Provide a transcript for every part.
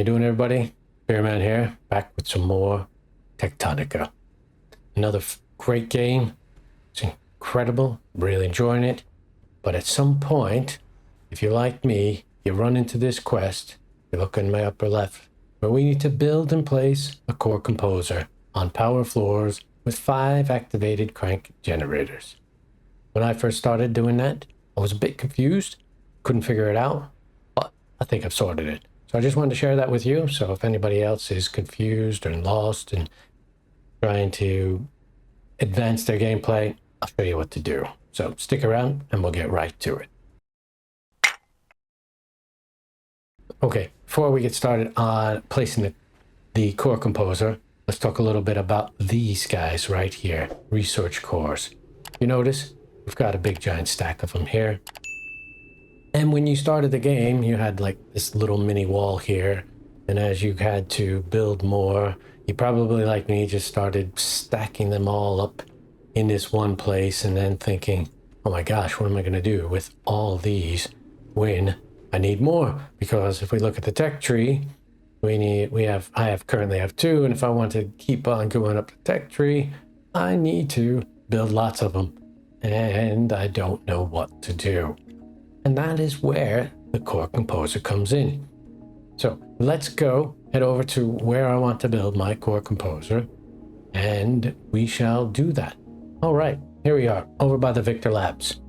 you doing, everybody? Beerman here, back with some more Techtonica. Another great game. It's incredible, really enjoying it. But at some point, if you're like me, you run into this quest. You look in my upper left, where we need to build and place a core composer on power floors with 5 activated crank generators. When I first started doing that, I was a bit confused, couldn't figure it out, but I think I've sorted it. So I just wanted to share that with you. So if anybody else is confused or lost and trying to advance their gameplay, I'll show you what to do. So stick around and we'll get right to it. Okay, before we get started on placing the core composer, let's talk a little bit about these guys right here, research cores. You notice we've got a big giant stack of them here. And when you started the game, you had like this little mini wall here. And as you had to build more, you probably, like me, just started stacking them all up in this one place and then thinking, oh my gosh, what am I going to do with all these when I need more? Because if we look at the tech tree, I currently have 2. And if I want to keep on going up the tech tree, I need to build lots of them. And I don't know what to do. And that is where the core composer comes in. So let's go head over to where I want to build my core composer, and we shall do that. All right, here we are over by the Victor Labs.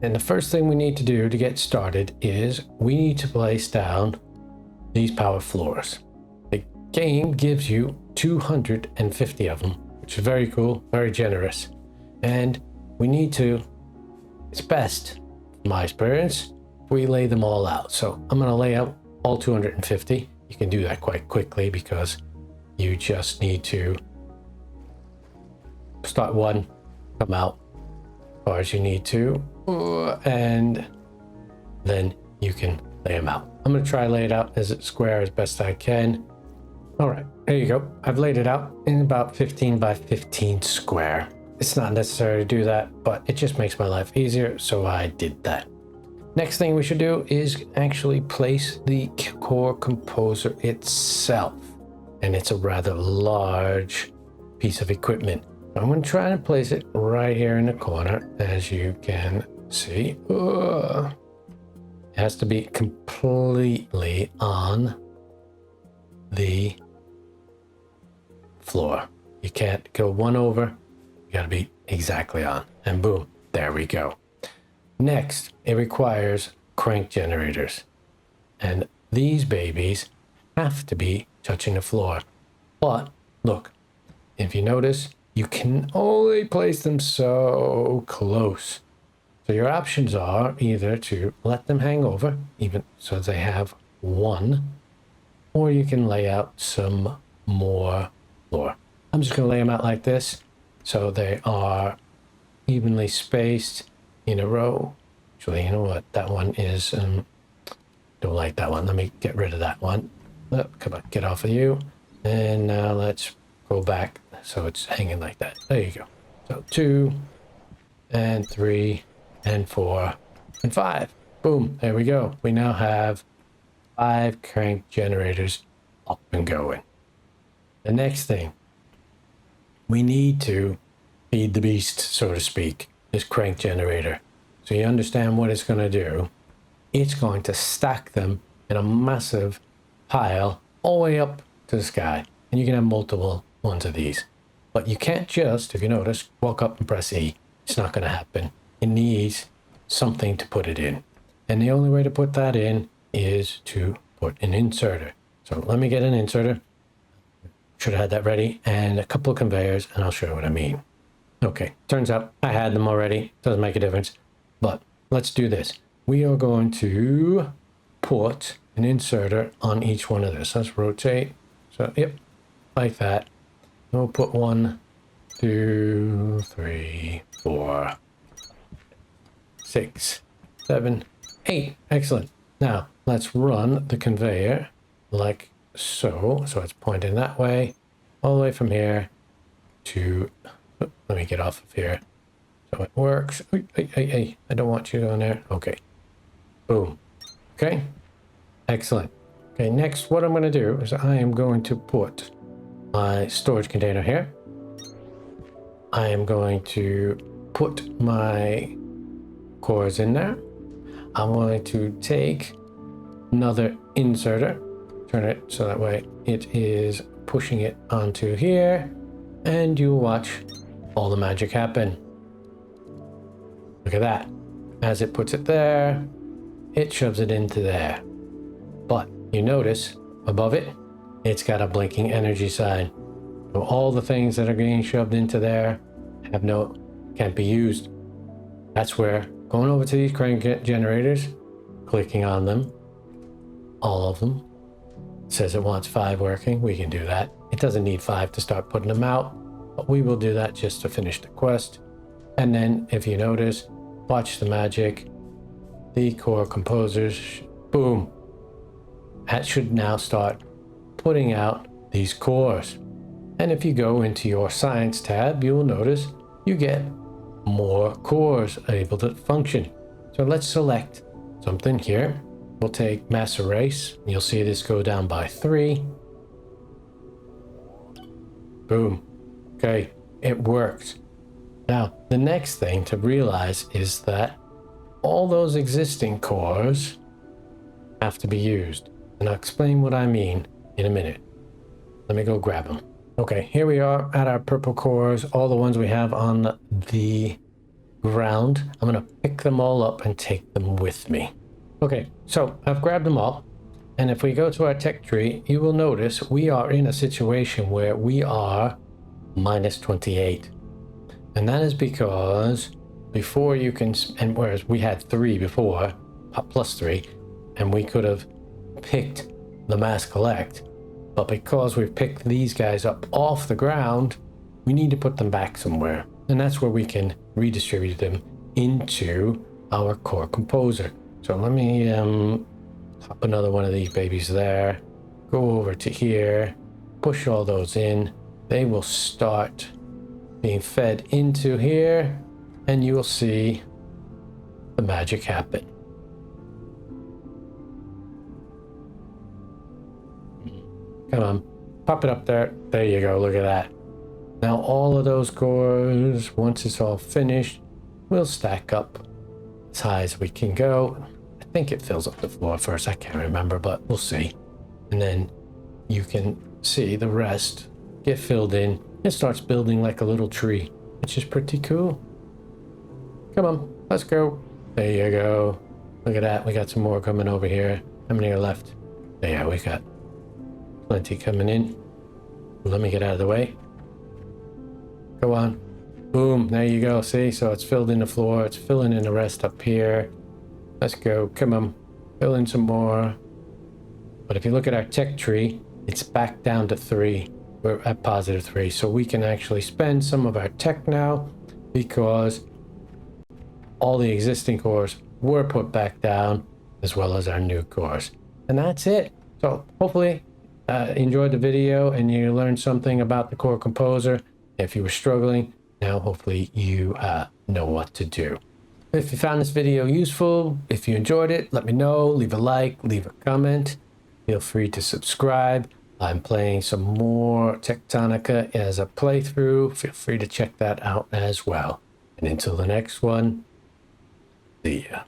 And the first thing we need to do to get started is we need to place down these power floors. The game gives you 250 of them, which is very cool, very generous. And we need to, it's best, my experience, we lay them all out. So I'm going to lay out all 250. You can do that quite quickly because you just need to start one, come out as far as you need to, and then you can lay them out. I'm going to try lay it out as square as best I can. All right, there you go. I've laid it out in about 15 by 15 square. It's not necessary to do that, but it just makes my life easier, so I did that. Next thing we should do is actually place the core composer itself. And it's a rather large piece of equipment. I'm going to try and place it right here in the corner, as you can see. It has to be completely on the floor. You can't go one over. You got to be exactly on, and boom, there we go. Next, it requires crank generators, and these babies have to be touching the floor. But look, if you notice, you can only place them so close. So your options are either to let them hang over, even so they have one, or you can lay out some more floor. I'm just going to lay them out like this. So they are evenly spaced in a row. Actually, you know what? That one is, don't like that one. Let me get rid of that one. Oh, come on, get off of you. And now let's go back so it's hanging like that. There you go. So 2 and 3 and 4 and 5. Boom, there we go. We now have 5 crank generators up and going. The next thing, we need to feed the beast, so to speak, this crank generator. So you understand what it's going to do. It's going to stack them in a massive pile all the way up to the sky. And you can have multiple ones of these. But you can't just, if you notice, walk up and press E. It's not going to happen. It needs something to put it in. And the only way to put that in is to put an inserter. So let me get an inserter. Should have had that ready, and a couple of conveyors, and I'll show you what I mean. Okay, turns out I had them already. Doesn't make a difference. But let's do this. We are going to put an inserter on each one of this. Let's rotate. So, yep, like that. We'll put 1, 2, 3, 4, 6, 7, 8. Excellent. Now, let's run the conveyor like so. So it's pointing that way, all the way from here to, let me get off of here so it works. Hey, I don't want you on there. Okay, boom. Okay, excellent. Okay, next what I'm going to do is I am going to put my storage container here. I am going to put my cores in there. I'm going to take another inserter, turn it so that way it is pushing it onto here, and you'll watch all the magic happen. Look at that. As it puts it there, it shoves it into there. But you notice above it, it's got a blinking energy sign. So all the things that are being shoved into there can't be used. That's where going over to these crank generators, clicking on them, all of them, says it wants 5 working. We can do that. It doesn't need 5 to start putting them out, but we will do that just to finish the quest. And then if you notice, watch the magic, the core composers, boom, that should now start putting out these cores. And if you go into your science tab, you will notice you get more cores able to function. So let's select something here. We'll take mass erase. You'll see this go down by 3. Boom. Okay, it works. Now, the next thing to realize is that all those existing cores have to be used. And I'll explain what I mean in a minute. Let me go grab them. Okay, here we are at our purple cores, all the ones we have on the ground. I'm going to pick them all up and take them with me. Okay, so I've grabbed them all. And if we go to our tech tree, you will notice we are in a situation where we are minus 28. And that is because before you can, and whereas we had 3 before, plus 3, and we could have picked the mass collect, but because we've picked these guys up off the ground, we need to put them back somewhere. And that's where we can redistribute them into our core composer. So let me pop another one of these babies there, go over to here, push all those in. They will start being fed into here, and you will see the magic happen. Come on, pop it up there. There you go, look at that. Now all of those cores, once it's all finished, will stack up as high as we can go. I think it fills up the floor first, I can't remember, but we'll see. And then you can see the rest get filled in. It starts building like a little tree, which is pretty cool. Come on, let's go. There you go. Look at that, we got some more coming over here. How many are left? Yeah, we got plenty coming in. Let me get out of the way. Go on. Boom, there you go. See, so it's filled in the floor. It's filling in the rest up here. Let's go. Come on. Fill in some more. But if you look at our tech tree, it's back down to 3. We're at positive 3. So we can actually spend some of our tech now because all the existing cores were put back down as well as our new cores. And that's it. So hopefully enjoyed the video and you learned something about the core composer. If you were struggling, now hopefully you know what to do. If you found this video useful, if you enjoyed it, let me know. Leave a like, leave a comment. Feel free to subscribe. I'm playing some more Techtonica as a playthrough. Feel free to check that out as well. And until the next one, see ya.